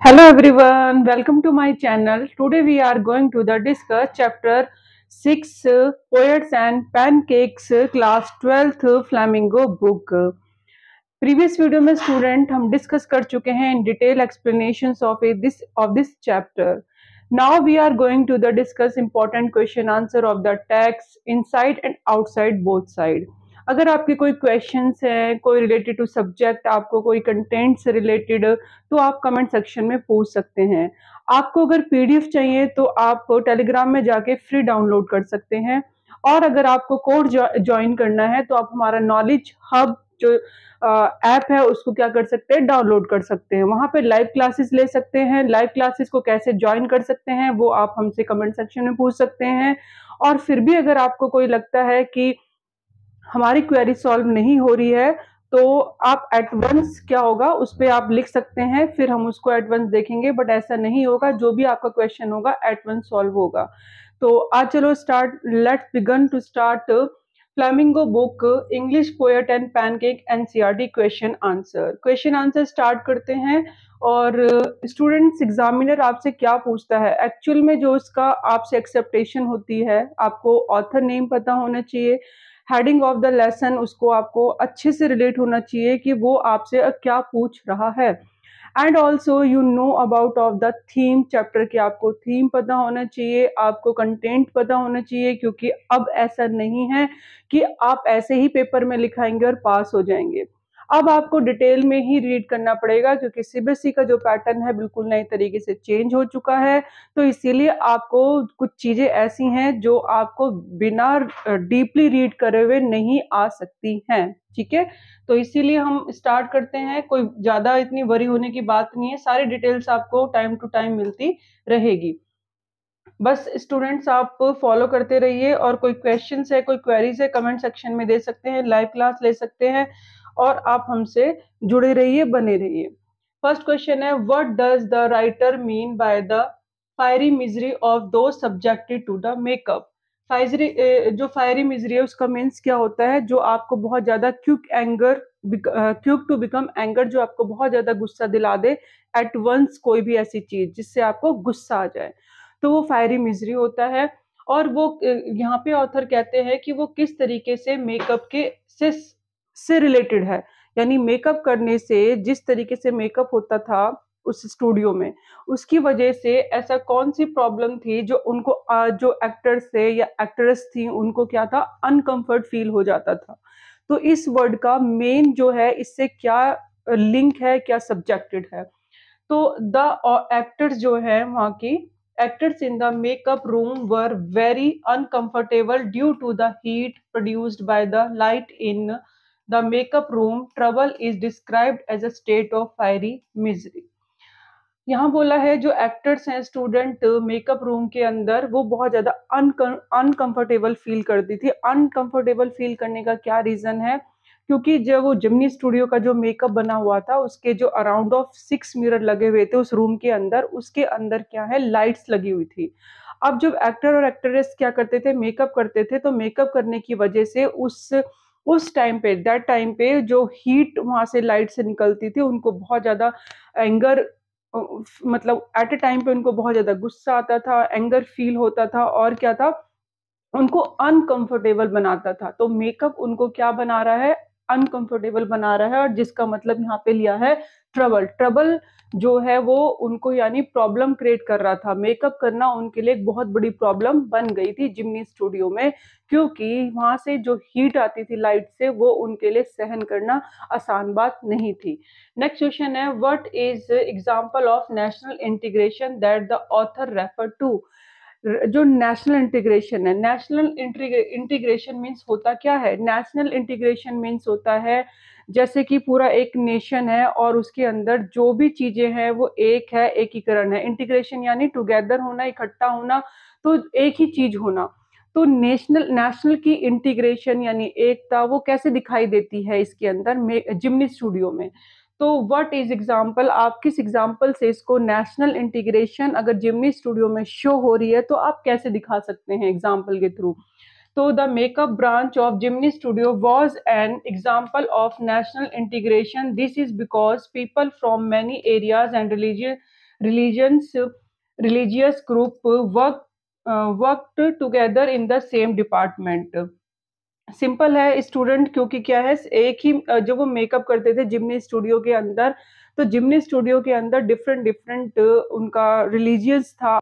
Hello everyone, welcome to my channel. Today we are going to discuss chapter 6 Poets and Pancakes class 12th Flamingo book. Previous video में student हम discuss कर चुके हैं in detail explanations of this chapter. Now we are going to the discuss important question answer of the text inside and outside both side. अगर आपके कोई questions हैं, कोई रिलेटेड टू सब्जेक्ट, आपको कोई कंटेंट से रिलेटेड, तो आप कमेंट सेक्शन में पूछ सकते हैं. आपको अगर पीडीएफ चाहिए तो आप टेलीग्राम में जाके फ्री डाउनलोड कर सकते हैं. और अगर आपको कोर्स ज्वाइन करना है तो आप हमारा नॉलेज हब जो ऐप है उसको क्या कर सकते हैं, डाउनलोड कर सकते हैं. वहां पे लाइव क्लासेस ले सकते हैं. लाइव क्लासेस को कैसे ज्वाइन कर सकते हैं वो आप हमसे कमेंट सेक्शन में पूछ सकते हैं. और फिर भी अगर आपको कोई लगता है कि हमारी क्वेरी सॉल्व नहीं हो रही है तो आप एट वंस क्या होगा उस पर आप लिख सकते हैं, फिर हम उसको एट वंस देखेंगे. बट ऐसा नहीं होगा, जो भी आपका क्वेश्चन होगा एट वंस सॉल्व होगा. तो आज चलो start, let's begin to start Flamingo book English poet and pancake NCERT question answer start करते हैं. और स्टूडेंट्स एग्जामिनर आपसे क्या पूछता है एक्चुअल में, जो उसका आपसे एक्सेप्टेशन होती है, आपको ऑथर नेम पता होना चाहिए, हेडिंग ऑफ द लेसन उसको आपको अच्छे से रिलेट होना चाहिए कि वो आपसे क्या पूछ रहा है. And also you know about of the theme chapter की आपको थीम पता होना चाहिए, आपको कंटेंट पता होना चाहिए, क्योंकि अब ऐसा नहीं है कि आप ऐसे ही पेपर में लिखाएंगे और पास हो जाएंगे. अब आपको डिटेल में ही रीड करना पड़ेगा क्योंकि सीबीएसई का जो पैटर्न है बिल्कुल नए तरीके से चेंज हो चुका है. तो इसीलिए आपको कुछ चीजें ऐसी हैं जो आपको बिना डीपली रीड करे हुए नहीं आ सकती हैं. ठीक है, तो इसीलिए हम स्टार्ट करते हैं. कोई ज्यादा इतनी वरी होने की बात नहीं है, सारी डिटेल्स आपको टाइम टू टाइम मिलती रहेगी. बस स्टूडेंट्स आप फॉलो करते रहिए. और कोई क्वेश्चंस है, कोई क्वेरीज है, कमेंट सेक्शन में दे सकते हैं, लाइव क्लास ले सकते हैं और आप हमसे जुड़े रहिए, बने रहिए. फर्स्ट क्वेश्चन है, what does the writer mean by the fiery misery of those subjected to the makeup. Fiery जो फायरी मिजरी है उसका मीन्स क्या होता है, जो आपको बहुत ज्यादा क्विक टू बिकम एंगर, जो आपको बहुत ज्यादा गुस्सा दिला दे एट वंस, कोई भी ऐसी चीज जिससे आपको गुस्सा आ जाए, तो वो फायरी मिजरी होता है. और वो यहाँ पे ऑथर कहते हैं कि वो किस तरीके से मेकअप के से रिलेटेड है. यानी मेकअप करने से, जिस तरीके से मेकअप होता था उस स्टूडियो में, उसकी वजह से ऐसा कौन सी प्रॉब्लम थी जो उनको जो एक्टर्स थे या एक्ट्रेस थी उनको क्या था, अनकंफर्ट फील हो जाता था. तो इस वर्ड का मेन जो है इससे क्या लिंक है, क्या सब्जेक्टेड है. तो द एक्टर्स जो है वहाँ की actors in the makeup room were very uncomfortable due to the heat produced by the light in the makeup room. Trouble is described as a state of fiery misery. यहाँ बोला है जो actors हैं student makeup room के अंदर, वो बहुत ज्यादा अनकंफर्टेबल फील करती थी. अनकंफर्टेबल फील करने का क्या रीजन है, क्योंकि जब वो जिमनी स्टूडियो का जो मेकअप बना हुआ था उसके जो अराउंड ऑफ 6 मिरर लगे हुए थे उस रूम के अंदर, उसके अंदर क्या है, लाइट्स लगी हुई थी. अब जब एक्टर और एक्ट्रेस क्या करते थे, मेकअप करते थे, तो मेकअप करने की वजह से उस टाइम पे, दैट टाइम पे जो हीट वहां से लाइट से निकलती थी, उनको बहुत ज्यादा एंगर, मतलब एट ए टाइम पे उनको बहुत ज्यादा गुस्सा आता था, एंगर फील होता था, और क्या था, उनको अनकंफर्टेबल बनाता था. तो मेकअप उनको क्या बना रहा है, अनकंफर्टेबल बना रहा है. और जिसका मतलब यहाँ पे लिया है ट्रबल. ट्रबल जो है वो उनको यानी प्रॉब्लम क्रिएट कर रहा था. मेकअप करना उनके लिए एक बहुत बड़ी प्रॉब्लम बन गई थी जिमनी स्टूडियो में, क्योंकि वहां से जो हीट आती थी लाइट से वो उनके लिए सहन करना आसान बात नहीं थी. नेक्स्ट क्वेश्चन है, what is example of national integration that the author refer to. जो नेशनल इंटीग्रेशन है, नेशनल इंटीग्रेशन मीन्स होता क्या है, नेशनल इंटीग्रेशन मीन्स होता है जैसे कि पूरा एक नेशन है और उसके अंदर जो भी चीजें हैं वो एक है, एकीकरण है. इंटीग्रेशन यानी टुगेदर होना, इकट्ठा होना, तो एक ही चीज होना. तो नेशनल की इंटीग्रेशन यानी एकता वो कैसे दिखाई देती है इसके अंदर जिमनी स्टूडियो में. तो व्हाट इज एग्जाम्पल, आप किस एग्जाम्पल से इसको नेशनल इंटीग्रेशन अगर जिमनी स्टूडियो में शो हो रही है तो आप कैसे दिखा सकते हैं एग्जाम्पल के थ्रू. तो the makeup branch of Jimny studio was an example of national integration. This is because people from many areas and religions religious group worked together in the same department. Simple है student, क्योंकि क्या है एक ही जब वो makeup करते थे जिमनी studio के अंदर, तो जिमनी स्टूडियो के अंदर डिफरेंट डिफरेंट उनका रिलीजियस था,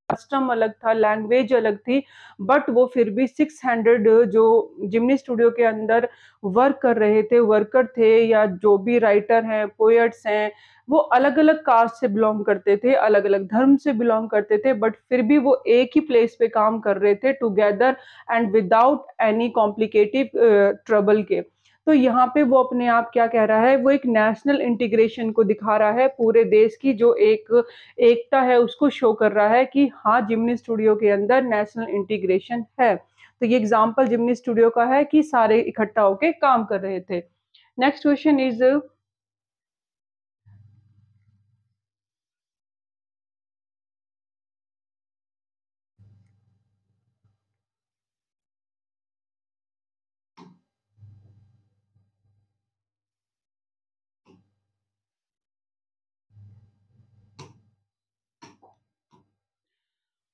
कस्टम अलग था, लैंग्वेज अलग थी, बट वो फिर भी 600 जो जिमनी स्टूडियो के अंदर वर्क कर रहे थे, वर्कर थे या जो भी राइटर हैं, पोएट्स हैं, वो अलग अलग कास्ट से बिलोंग करते थे, अलग अलग धर्म से बिलोंग करते थे, बट फिर भी वो एक ही प्लेस पे काम कर रहे थे together and without any complicative trouble के। तो यहाँ पे वो अपने आप क्या कह रहा है, वो एक नेशनल इंटीग्रेशन को दिखा रहा है, पूरे देश की जो एक एकता है उसको शो कर रहा है कि हाँ जिमनी स्टूडियो के अंदर नेशनल इंटीग्रेशन है। तो ये एग्जांपल जिमनी स्टूडियो का है कि सारे इकट्ठा होके काम कर रहे थे। Next question is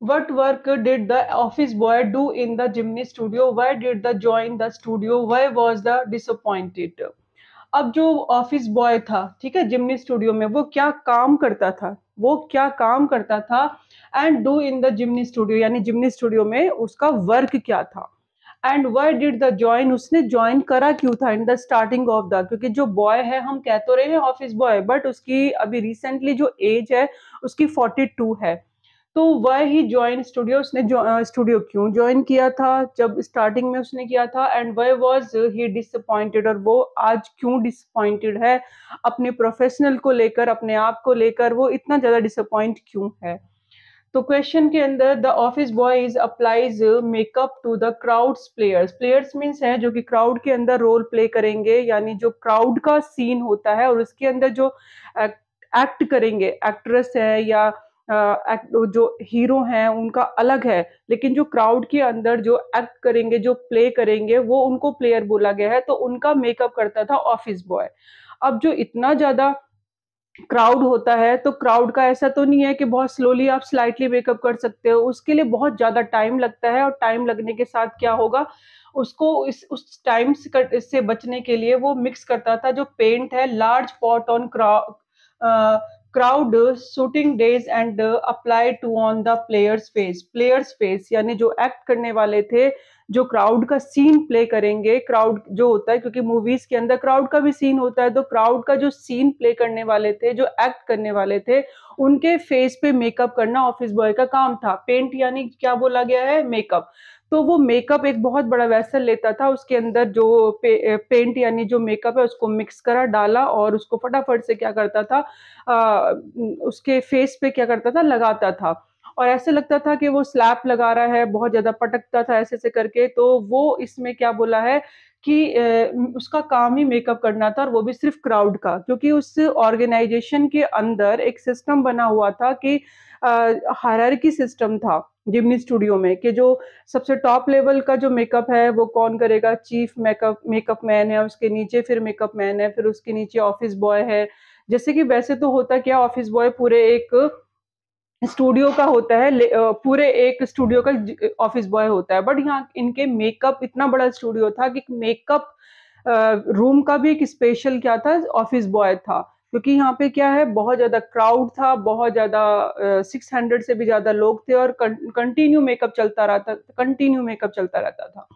what work did the office boy do in the Jimny studio? Why did the join the studio? Why was the disappointed? अब जो ऑफिस बॉय था, ठीक है, जिमनी स्टूडियो में वो क्या काम करता था, वो क्या काम करता था, and do in the Gemini studio, यानी जिमनी स्टूडियो में उसका वर्क क्या था, and why did the join, उसने ज्वाइन करा क्यों था in the starting of the, क्योंकि जो बॉय है हम कह तो रहे हैं ऑफिस बॉय, बट उसकी अभी रिसेंटली जो एज है उसकी 42 है। तो वह ही ज्वाइन स्टूडियो, उसने स्टूडियो क्यों ज्वाइन किया था जब स्टार्टिंग में उसने किया था, and why was he disappointed, और वो आज क्यों डिसअपॉइंटेड है अपने प्रोफेशनल को लेकर, अपने आप को लेकर वो इतना ज्यादा डिसअपॉइंट क्यों है। तो क्वेश्चन के अंदर the office boy is applies makeup to the crowds players, players means है जो कि क्राउड के अंदर रोल प्ले करेंगे, यानी जो क्राउड का सीन होता है और उसके अंदर जो एक्ट करेंगे, एक्ट्रेस है या जो हीरो हैं उनका अलग है, लेकिन जो क्राउड के अंदर जो एक्ट करेंगे, जो प्ले करेंगे, वो उनको प्लेयर बोला गया है, तो उनका मेकअप करता था ऑफिस बॉय। अब जो इतना ज्यादा क्राउड होता है, तो क्राउड का ऐसा तो नहीं है कि बहुत स्लोली आप स्लाइटली मेकअप कर सकते हो, उसके लिए बहुत ज्यादा टाइम लगता है, और टाइम लगने के साथ क्या होगा, उसको इस उस टाइम से बचने के लिए वो मिक्स करता था जो पेंट है, large pot on crowd shooting days and apply to on the players face, यानी जो एक्ट करने वाले थे, जो क्राउड का सीन प्ले करेंगे, क्राउड जो होता है, क्योंकि मूवीज के अंदर क्राउड का भी सीन होता है, तो क्राउड का जो सीन प्ले करने वाले थे, जो एक्ट करने वाले थे, उनके फेस पे मेकअप करना ऑफिस बॉय का काम था। पेंट यानी क्या बोला गया है, मेकअप। तो वो मेकअप एक बहुत बड़ा वेसल लेता था, उसके अंदर जो पेंट यानी जो मेकअप है उसको मिक्स करा, डाला, और उसको फटाफट से क्या करता था, उसके फेस पे क्या करता था, लगाता था, और ऐसे लगता था कि वो स्लैप लगा रहा है, बहुत ज्यादा पटकता था ऐसे ऐसे करके। तो वो इसमें क्या बोला है कि उसका काम ही मेकअप करना था, और वो भी सिर्फ क्राउड का, क्योंकि उस ऑर्गेनाइजेशन के अंदर एक सिस्टम बना हुआ था कि हायरार्की सिस्टम था जिमनी स्टूडियो में, कि जो सबसे टॉप लेवल का जो मेकअप है वो कौन करेगा, चीफ मेकअप मेकअप मैन है, उसके नीचे फिर मेकअप मैन है, फिर उसके नीचे ऑफिस बॉय है। जैसे कि वैसे तो होता क्या, ऑफिस बॉय पूरे एक स्टूडियो का होता है, पूरे एक स्टूडियो का ऑफिस बॉय होता है, बट यहाँ इनके मेकअप इतना बड़ा स्टूडियो था कि मेकअप रूम का भी एक स्पेशल क्या था, ऑफिस बॉय था, क्योंकि यहाँ पे क्या है, बहुत ज्यादा क्राउड था, बहुत ज्यादा 600 से भी ज्यादा लोग थे, और कंटिन्यू मेकअप चलता रहता था।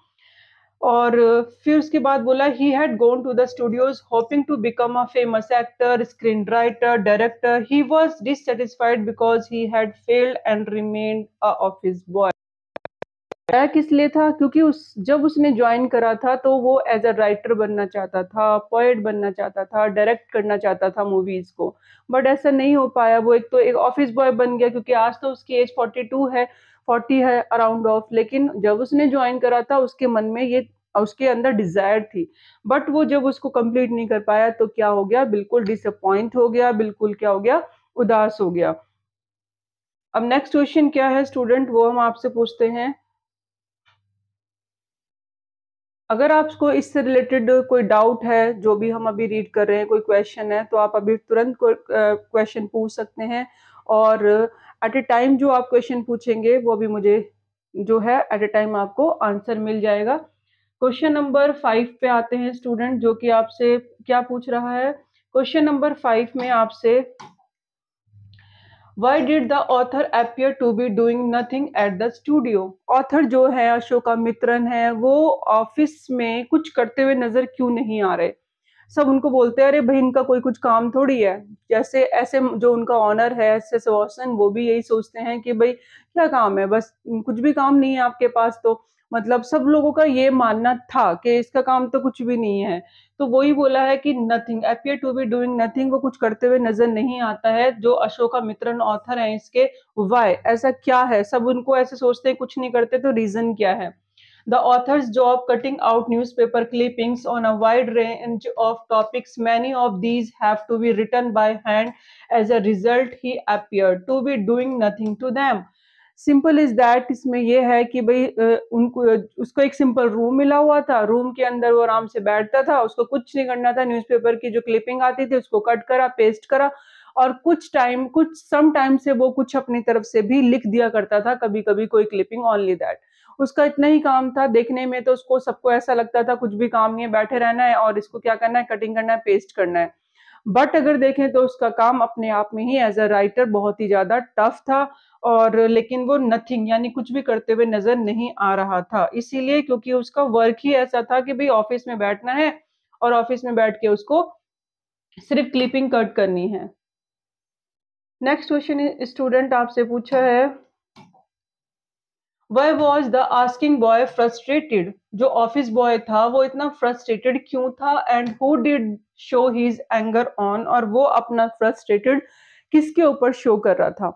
और फिर उसके बाद बोला he had gone to the studios hoping to become a famous actor, screen writer, director, he was dissatisfied because he had failed and remained a office boy. है किस लिए था, क्योंकि उस जब उसने ज्वाइन करा था तो वो एज अ राइटर बनना चाहता था, पोएट बनना चाहता था, डायरेक्ट करना चाहता था मूवीज को, बट ऐसा नहीं हो पाया। वो एक तो एक ऑफिस बॉय बन गया, क्योंकि आज तो उसकी एज 42 है, 40 है अराउंड ऑफ, लेकिन जब उसने ज्वाइन करा था उसके मन में ये, उसके अंदर डिजायर थी, बट वो जब उसको कंप्लीट नहीं कर पाया तो क्या हो गया, बिल्कुल डिसअपॉइंट हो गया, बिल्कुल क्या हो गया, उदास हो गया। अब नेक्स्ट क्वेश्चन क्या है स्टूडेंट, वो हम आपसे पूछते हैं। अगर आपको इससे रिलेटेड कोई डाउट है, जो भी हम अभी रीड कर रहे हैं, कोई क्वेश्चन है, तो आप अभी तुरंत कोई क्वेश्चन पूछ सकते हैं। और एट ए टाइम जो आप क्वेश्चन पूछेंगे वो भी मुझे जो है एट ए टाइम आपको आंसर मिल जाएगा। क्वेश्चन नंबर 5 पे आते हैं स्टूडेंट, जो कि आपसे क्या पूछ रहा है। क्वेश्चन नंबर 5 में आपसे Why did the author appear to be doing nothing at the studio? Author जो है अशोका मित्रन है, वो ऑफिस में कुछ करते हुए नजर क्यों नहीं आ रहे। सब उनको बोलते हैं अरे भाई इनका कोई कुछ काम थोड़ी है। जैसे ऐसे जो उनका ऑनर है एस वॉटसन, वो भी यही सोचते हैं कि भाई क्या काम है, बस कुछ भी काम नहीं है आपके पास। तो मतलब सब लोगों का ये मानना था कि इसका काम तो कुछ भी नहीं है। तो वही बोला है कि nothing, appear to be doing nothing, वो कुछ करते हुए नजर नहीं आता है। जो अशोका मित्रन ऑथर है इसके, वाई, ऐसा क्या है, सब उनको ऐसे सोचते हैं कुछ नहीं करते, तो रीजन क्या है। The author's job cutting out newspaper clippings on a wide range of topics. Many of these have to be written by hand. As a result, he appeared to be doing nothing to them. Simple is that, इसमें यह है कि भाई उनको उसको एक simple room मिला हुआ था, रूम के अंदर वो आराम से बैठता था, उसको कुछ नहीं करना था। न्यूज़पेपर की जो क्लिपिंग आती थी उसको कट करा, पेस्ट करा, और कुछ सम टाइम से वो कुछ अपनी तरफ से भी लिख दिया करता था, कभी कभी कोई क्लिपिंग, ओनली दैट। उसका इतना ही काम था। देखने में तो उसको सबको ऐसा लगता था कुछ भी काम नहीं है, बैठे रहना है और इसको क्या करना है, कटिंग करना है, पेस्ट करना है। बट अगर देखें तो उसका काम अपने आप में ही एज अ राइटर बहुत ही ज्यादा टफ था। और लेकिन वो नथिंग यानी कुछ भी करते हुए नजर नहीं आ रहा था, इसीलिए क्योंकि उसका वर्क ही ऐसा था कि भाई ऑफिस में बैठना है और ऑफिस में बैठ के उसको सिर्फ क्लिपिंग कट करनी है। नेक्स्ट क्वेश्चन स्टूडेंट आपसे पूछा है, Why was the asking boy frustrated? जो ऑफिस बॉय था वो इतना फ्रस्ट्रेटेड क्यों था, and who did show his anger on, और वो अपना फ्रस्ट्रेटेड किसके ऊपर शो कर रहा था।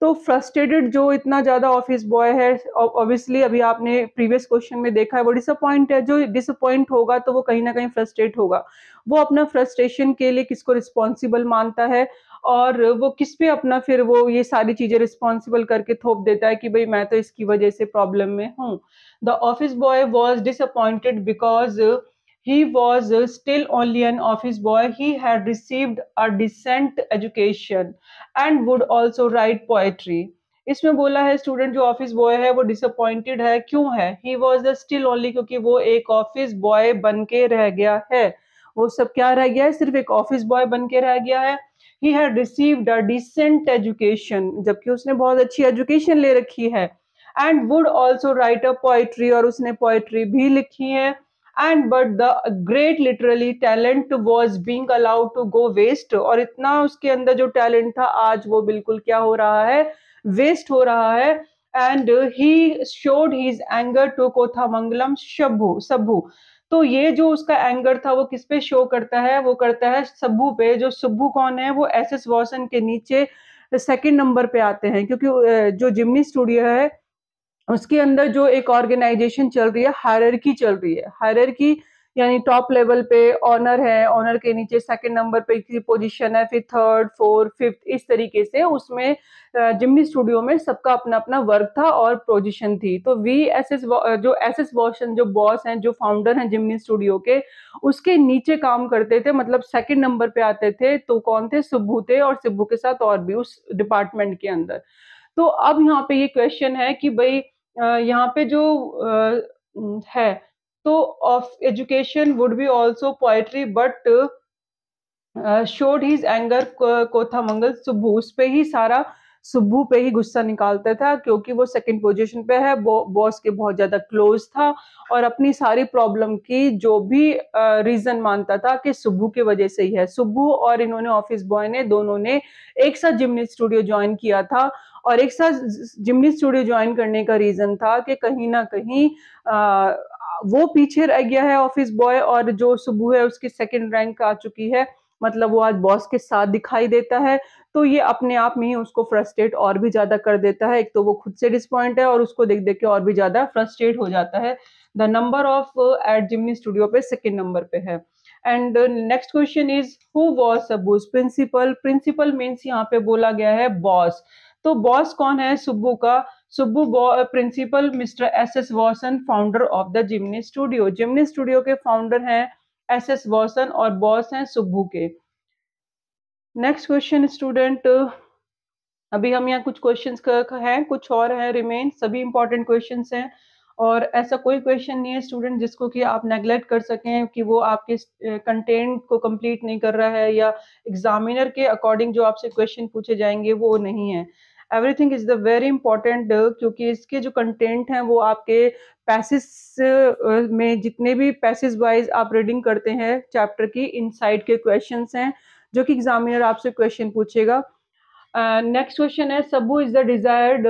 तो फ्रस्ट्रेटेड जो इतना ज्यादा ऑफिस बॉय है, ऑब्वियसली अभी आपने प्रीवियस क्वेश्चन में देखा है, वो डिसअपॉइंट है। जो डिसअपॉइंट होगा तो वो कहीं ना कहीं फ्रस्ट्रेट होगा। वो अपना फ्रस्ट्रेशन के लिए किसको रिस्पॉन्सिबल मानता है, और वो किस पे अपना फिर वो ये सारी चीजें रिस्पॉन्सिबल करके थोप देता है कि भाई मैं तो इसकी वजह से प्रॉब्लम में हूँ। The office boy was disappointed because he was still only an office boy. He had received a decent education and would also write poetry. इसमें बोला है स्टूडेंट जो ऑफिस बॉय है वो डिसअपॉइंटेड है, क्यों है। He was the still only, क्योंकि वो एक ऑफिस बॉय बन के रह गया है। वो सब क्या रह गया है, सिर्फ एक ऑफिस बॉय बन के रह गया है। He had received a decent education, जबकि उसने बहुत अच्छी एजुकेशन ले रखी है। And would also write a poetry, और उसने पोइट्री भी लिखी है। And but the great literally talent was being allowed to go waste, और इतना उसके अंदर जो टैलेंट था आज वो बिल्कुल क्या हो रहा है, वेस्ट हो रहा है। And he showed his anger to Kothamangalam Shambhu Subbu. तो ये जो उसका एंगर था वो किस पे शो करता है, वो करता है सब्बू पे। जो सब्बू कौन है, वो एस वॉटसन के नीचे सेकंड नंबर पे आते हैं, क्योंकि जो जिमनी स्टूडियो है उसके अंदर जो एक ऑर्गेनाइजेशन चल रही है, हायरार्की चल रही है। हायरार्की यानी टॉप लेवल पे ऑनर है, ऑनर के नीचे सेकंड नंबर पे की पोजीशन है, फिर थर्ड, फोर्थ, फिफ्थ, इस तरीके से उसमें जिमनी स्टूडियो में सबका अपना अपना वर्क था और पोजीशन थी। तो जो एस एस वॉटसन जो बॉस हैं, जो फाउंडर हैं जिमनी स्टूडियो के, उसके नीचे काम करते थे, मतलब सेकंड नंबर पे आते थे। तो कौन थे, सुब्बू थे, और सुब्बू के साथ और भी उस डिपार्टमेंट के अंदर। तो अब यहाँ पे ये क्वेश्चन है कि भाई यहाँ पे जो है, तो of education would be also poetry, but showed his anger Kothamangal Subbu, उस पे ही सारा सुब्बू पे ही गुस्सा निकालता था, क्योंकि वो सेकंड पोजीशन पे है, बॉस के बहुत ज्यादा क्लोज था, और अपनी सारी प्रॉब्लम की जो भी रीजन मानता था कि सुब्बू की वजह से ही है। सुब्बू और इन्होंने ऑफिस बॉय ने दोनों ने एक साथ जिमनी स्टूडियो ज्वाइन किया था, और एक साथ जिमनी स्टूडियो ज्वाइन करने का रीजन था कि कहीं ना कहीं वो पीछे रह गया है ऑफिस बॉय, और जो सुब्बू है उसकी सेकंड रैंक आ चुकी है, मतलब वो आज बॉस के साथ दिखाई देता है। तो ये अपने आप में ही उसको फ्रस्ट्रेट और भी ज्यादा कर देता है। एक तो वो खुद से डिसपॉइंट है और उसको देख देख के और भी ज्यादा फ्रस्ट्रेट हो जाता है। The number of at Gemini studio पे सेकंड नंबर पे है। And next question is who was Subbu's principal. Principal means यहाँ पे बोला गया है बॉस। तो बॉस कौन है सुब्बू का, Subbu principal mister S S Vasan founder of the Gemini studio. Gemini studio के फाउंडर हैं एस एस वॉसन और बॉस हैं सुब्बू के। नेक्स्ट क्वेश्चन स्टूडेंट, अभी हम यहाँ कुछ क्वेश्चंस हैं, कुछ और हैं रिमेन, सभी इंपॉर्टेंट क्वेश्चंस हैं और ऐसा कोई क्वेश्चन नहीं है स्टूडेंट जिसको कि आप नेग्लेक्ट कर सकें कि वो आपके कंटेंट को कंप्लीट नहीं कर रहा है या एग्जामिनर के अकॉर्डिंग जो आपसे क्वेश्चन पूछे जाएंगे वो नहीं है। Everything is the very important, क्योंकि इसके जो कंटेंट हैं वो आपके पैसेज में जितने भी पैसेज वाइज आप रीडिंग करते हैं चैप्टर की इनसाइड के क्वेश्चंस हैं जो कि एग्जामिनर आपसे क्वेश्चन पूछेगा। नेक्स्ट क्वेश्चन है, Sabu is the desired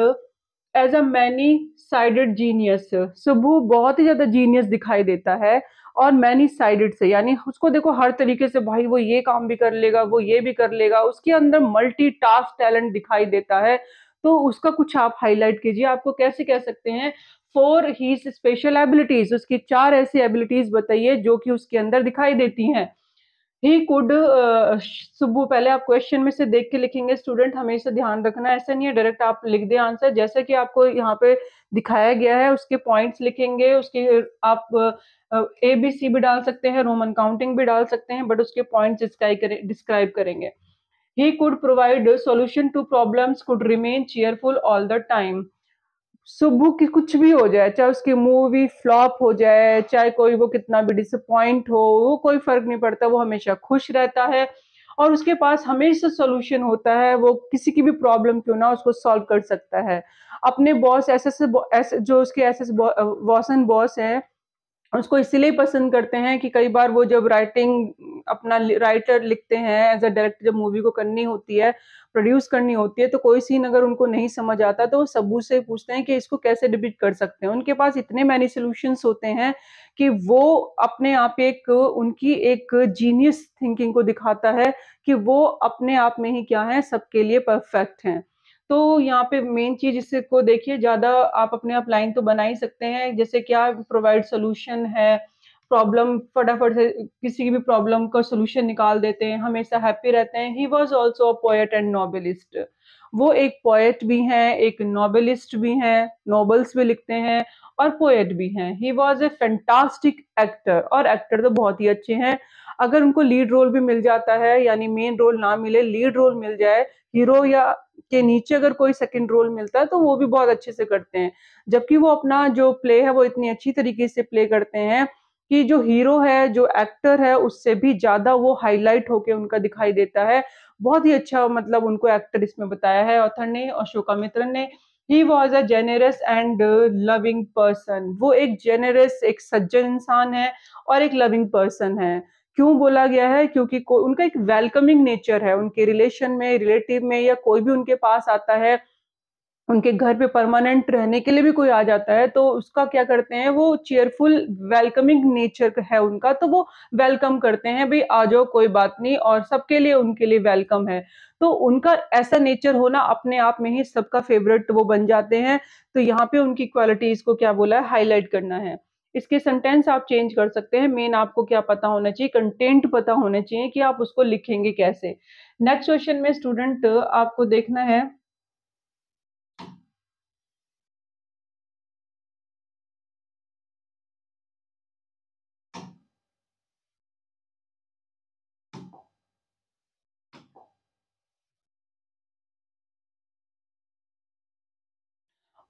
as a many sided genius. Sabu बहुत ही ज्यादा जीनियस दिखाई देता है और मैनी साइडेड से, यानी उसको देखो हर तरीके से भाई वो ये काम भी कर लेगा, वो ये भी कर लेगा, उसके अंदर मल्टी टास्क टैलेंट दिखाई देता है। तो उसका कुछ आप हाईलाइट कीजिए, आपको कैसे कह सकते हैं फॉर हीज स्पेशल एबिलिटीज, उसकी 4 ऐसी एबिलिटीज बताइए जो कि उसके अंदर दिखाई देती हैं। ही कुड, सुब्बू पहले आप क्वेश्चन में से देख के लिखेंगे स्टूडेंट, हमेशा ध्यान रखना, ऐसा नहीं है डायरेक्ट आप लिख दें आंसर, जैसा कि आपको यहाँ पे दिखाया गया है उसके पॉइंट्स लिखेंगे, उसके आप ए बी सी भी डाल सकते हैं, रोमन काउंटिंग भी डाल सकते हैं, बट उसके पॉइंट्स डिस्क्राइब करेंगे। He could provide solution to problems, could remain cheerful all the time. सुबह की कुछ भी हो जाए, चाहे उसकी मूवी फ्लॉप हो जाए, चाहे कोई वो कितना भी डिसअपॉइंट हो, वो कोई फर्क नहीं पड़ता, वो हमेशा खुश रहता है और उसके पास हमेशा सॉल्यूशन होता है, वो किसी की भी प्रॉब्लम क्यों ना उसको सॉल्व कर सकता है। अपने बॉस ऐसे जो उसके ऐसे वॉसन बॉस हैं उसको इसीलिए पसंद करते हैं कि कई बार वो जब राइटिंग अपना राइटर लिखते हैं एज अ डायरेक्टर, जब मूवी को करनी होती है, प्रोड्यूस करनी होती है, तो कोई सीन अगर उनको नहीं समझ आता तो वो सबू से पूछते हैं कि इसको कैसे डिपिक्ट कर सकते हैं। उनके पास इतने मैनी सॉल्यूशंस होते हैं कि वो अपने आप एक उनकी एक जीनियस थिंकिंग को दिखाता है कि वो अपने आप में ही क्या है, सबके लिए परफेक्ट हैं। तो यहाँ पे मेन चीज इसको देखिए, ज्यादा आप अपने आप लाइन तो बना ही सकते हैं, जैसे क्या प्रोवाइड सोल्यूशन है, प्रॉब्लम फटाफट से किसी की भी प्रॉब्लम का सोल्यूशन निकाल देते हैं, हमेशा हैप्पी रहते हैं। He was also a poet and novelist, वो एक पोएट भी हैं, एक नॉवेलिस्ट भी हैं, नॉवेल्स भी लिखते हैं और पोएट भी हैं। He was a fantastic actor, और एक्टर तो बहुत ही अच्छे हैं। अगर उनको लीड रोल भी मिल जाता है, यानी मेन रोल ना मिले, लीड रोल मिल जाए, हीरो या के नीचे अगर कोई सेकंड रोल मिलता है तो वो भी बहुत अच्छे से करते हैं। जबकि वो अपना जो प्ले है वो इतनी अच्छी तरीके से प्ले करते हैं कि जो हीरो है, जो एक्टर है, उससे भी ज्यादा वो हाईलाइट होके उनका दिखाई देता है। बहुत ही अच्छा मतलब उनको एक्टर इसमें बताया है ऑथर ने, अशोका मित्र ने। He was a generous and loving person, वो एक जेनरस, एक सज्जन इंसान है और एक लविंग पर्सन है। क्यों बोला गया है? क्योंकि उनका एक वेलकमिंग नेचर है, उनके रिलेशन में, रिलेटिव में, या कोई भी उनके पास आता है, उनके घर पे परमानेंट रहने के लिए भी कोई आ जाता है, तो उसका क्या करते हैं, वो चेयरफुल वेलकमिंग नेचर है उनका, तो वो वेलकम करते हैं, भाई आ जाओ कोई बात नहीं, और सबके लिए उनके लिए वेलकम है। तो उनका ऐसा नेचर होना अपने आप में ही सबका फेवरेट वो बन जाते हैं। तो यहाँ पे उनकी क्वालिटीज को क्या बोला है, हाईलाइट करना है। इसके सेंटेंस आप चेंज कर सकते हैं, मेन आपको क्या पता होना चाहिए, कंटेंट पता होना चाहिए कि आप उसको लिखेंगे कैसे। नेक्स्ट क्वेश्चन में स्टूडेंट आपको देखना है,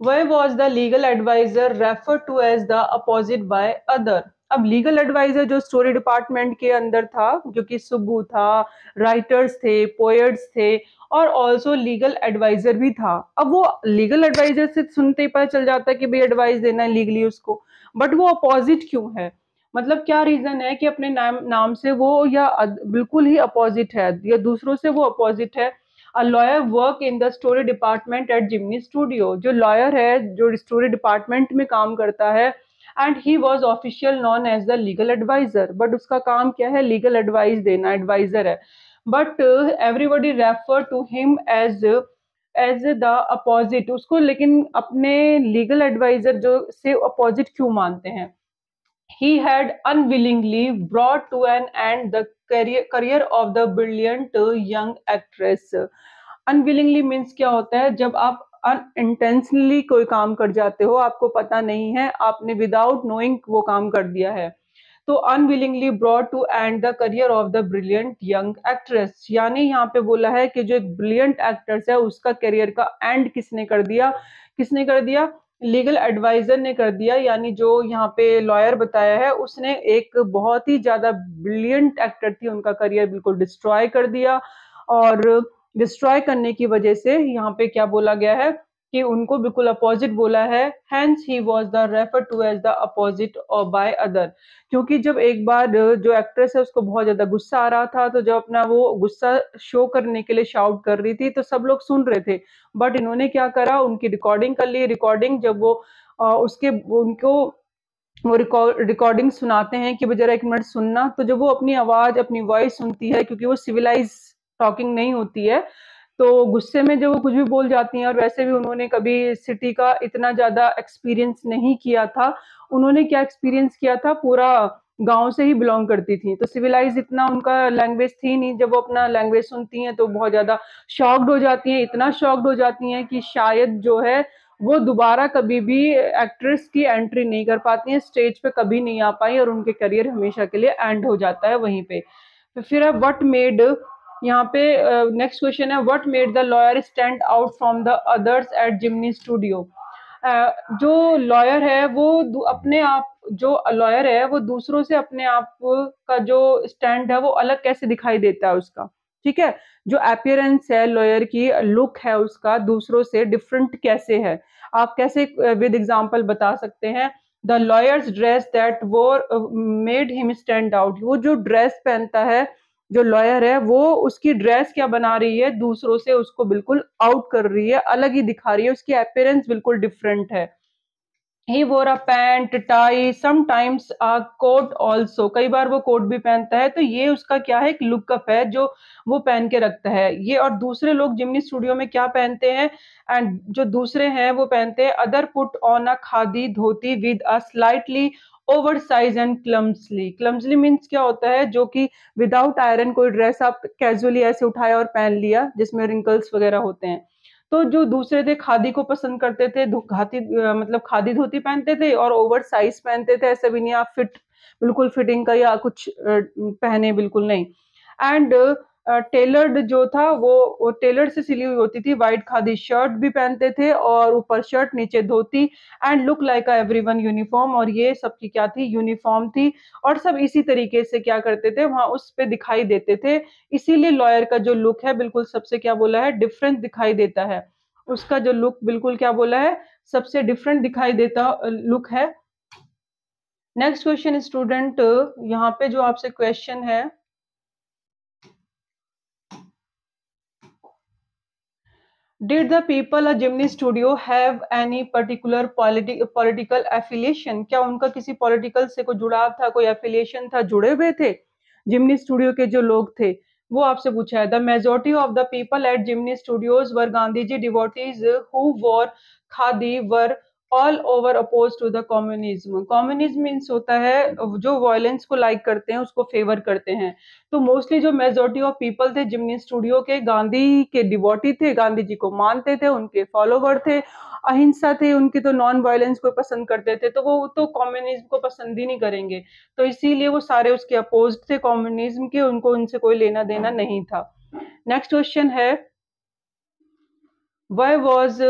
Why was the legal advisor referred to as the opposite by other? अब लीगल एडवाइजर जो स्टोरी डिपार्टमेंट के अंदर था, जो कि सुब्बू था, राइटर्स थे, पोएट्स थे, और ऑल्सो लीगल एडवाइजर भी था। अब वो लीगल एडवाइजर से सुनते ही पता चल जाता है कि भाई एडवाइस देना है लीगली उसको, बट वो अपोजिट क्यों है? मतलब क्या रीजन है कि अपने नाम नाम से वो या बिल्कुल ही अपोजिट है या दूसरों से वो अपोजिट है। A lawyer work in the story department at Gemini studio, जो लॉयर है जो स्टोरी डिपार्टमेंट में काम करता है, and he was official known as the legal adviser, but उसका काम क्या है, लीगल एडवाइस देना, एडवाइजर है। But everybody refer to him as the opposite, उसको लेकिन अपने लीगल एडवाइजर जो से अपोजिट क्यों मानते हैं? He had unwillingly brought to an end the career of the brilliant young actress. Unwillingly means क्या होता है, जब आप अनइंटेंशनली कोई काम कर जाते हो, आपको पता नहीं है, आपने विदाउट नोइंग वो काम कर दिया है। तो unwillingly brought to end the career of the brilliant young actress, यानी यहाँ पे बोला है कि जो एक ब्रिलियंट एक्ट्रेस है उसका करियर का एंड किसने कर दिया, किसने कर दिया, लीगल एडवाइजर ने कर दिया। यानी जो यहाँ पे लॉयर बताया है उसने, एक बहुत ही ज्यादा ब्रिलियंट एक्टर थी, उनका करियर बिल्कुल डिस्ट्रॉय कर दिया। और डिस्ट्रॉय करने की वजह से यहाँ पे क्या बोला गया है कि उनको बिल्कुल अपोजिट बोला है, hence he was the refer to as the opposite और बाय अदर। क्योंकि जब एक बार जो एक्ट्रेस है उसको बहुत ज्यादा गुस्सा आ रहा था, तो जब अपना वो गुस्सा शो करने के लिए शाउट कर रही थी तो सब लोग सुन रहे थे, बट इन्होंने क्या करा, उनकी रिकॉर्डिंग कर ली। रिकॉर्डिंग जब वो उसके उनको वो रिकॉर्डिंग सुनाते हैं कि जरा 1 मिनट सुनना, तो जब वो अपनी आवाज, अपनी वॉइस सुनती है, क्योंकि वो सिविलाइज टॉकिंग नहीं होती है, तो गुस्से में जो वो कुछ भी बोल जाती हैं। और वैसे भी उन्होंने कभी सिटी का इतना ज्यादा एक्सपीरियंस नहीं किया था, उन्होंने क्या एक्सपीरियंस किया था, पूरा गांव से ही बिलोंग करती थी, तो सिविलाइज इतना उनका लैंग्वेज थी नहीं। जब वो अपना लैंग्वेज सुनती हैं तो बहुत ज्यादा शॉक्ड हो जाती हैं, इतना शॉक्ड हो जाती हैं कि शायद जो है वो दोबारा कभी भी एक्ट्रेस की एंट्री नहीं कर पाती हैं, स्टेज पे कभी नहीं आ पाई, और उनके करियर हमेशा के लिए एंड हो जाता है वहीं पे। तो फिर व्हाट मेड, यहाँ पे नेक्स्ट क्वेश्चन है, what made the lawyer stand out from the others eight Gemini studio. जो लॉयर है वो अपने आप, जो लॉयर है वो दूसरों से अपने आप का जो स्टैंड है वो अलग कैसे दिखाई देता है उसका, ठीक है। जो अपीयरेंस है लॉयर की, लुक है उसका दूसरों से डिफरेंट कैसे है, आप कैसे विद एग्जांपल बता सकते हैं। द लॉयर्स ड्रेस दैट वो मेड हिम स्टैंड आउट, वो जो ड्रेस पहनता है जो लॉयर है, वो उसकी ड्रेस क्या बना रही है, दूसरों से उसको बिल्कुल आउट कर रही है, अलग ही दिखा रही है, उसकी अपीयरेंस बिल्कुल डिफरेंट है। He wore a pant tie sometimes a coat also, कई बार वो कोट भी पहनता है, तो ये उसका क्या है, एक लुकअप है जो वो पहन के रखता है ये। और दूसरे लोग जिमनी स्टूडियो में क्या पहनते हैं, एंड जो दूसरे हैं वो पहनते हैं, other put on a khadi dhoti with a slightly over size and clumsily. Clumsily means क्या होता है, जो कि विदाउट आयरन कोई ड्रेस आप कैजुअली ऐसे उठाया और पहन लिया जिसमें रिंकल्स वगैरह होते हैं। तो जो दूसरे थे खादी को पसंद करते थे, मतलब खादी धोती पहनते थे और ओवर साइज पहनते थे, ऐसा भी नहीं आप फिट, बिल्कुल फिटिंग का या कुछ पहने, बिल्कुल नहीं। एंड टेलर्ड जो था वो टेलर से सिली हुई होती थी, वाइट खादी शर्ट भी पहनते थे और ऊपर शर्ट नीचे dhoti, and look like a everyone uniform, और ये सबकी क्या थी, यूनिफॉर्म थी। और सब इसी तरीके से क्या करते थे, वहां उस पे दिखाई देते थे। इसीलिए लॉयर का जो लुक है बिल्कुल सबसे क्या बोला है, डिफरेंट दिखाई देता है। उसका जो लुक बिल्कुल क्या बोला है, सबसे डिफरेंट दिखाई देता लुक है। नेक्स्ट क्वेश्चन स्टूडेंट, यहाँ पे जो आपसे क्वेश्चन है, did the people a Jimny studio have any particular political affiliation, क्या उनका किसी पॉलिटिकल से कोई जुड़ाव था, कोई एफिलिएशन था, जुड़े हुए थे जिमनी स्टूडियो के जो लोग थे, वो आपसे पूछा है। The majority of the people at Gemini studios were Gandhi ji devotees who wore khadi were all over oppose to the communism. Communism means होता है जो वायलेंस को लाइक करते हैं, उसको फेवर करते हैं। तो मोस्टली जो मेजोरिटी ऑफ पीपल थे जिमनी स्टूडियो के, गांधी के डिवोटी थे, गांधी जी को मानते थे, उनके फॉलोवर थे, अहिंसा थे उनकी, तो नॉन वायलेंस को पसंद करते थे, तो वो तो कम्युनिज्म को पसंद ही नहीं करेंगे। तो इसीलिए वो सारे उसके अपोज थे कम्युनिज्म के, उनको उनसे कोई लेना देना नहीं था। नेक्स्ट क्वेश्चन है, why was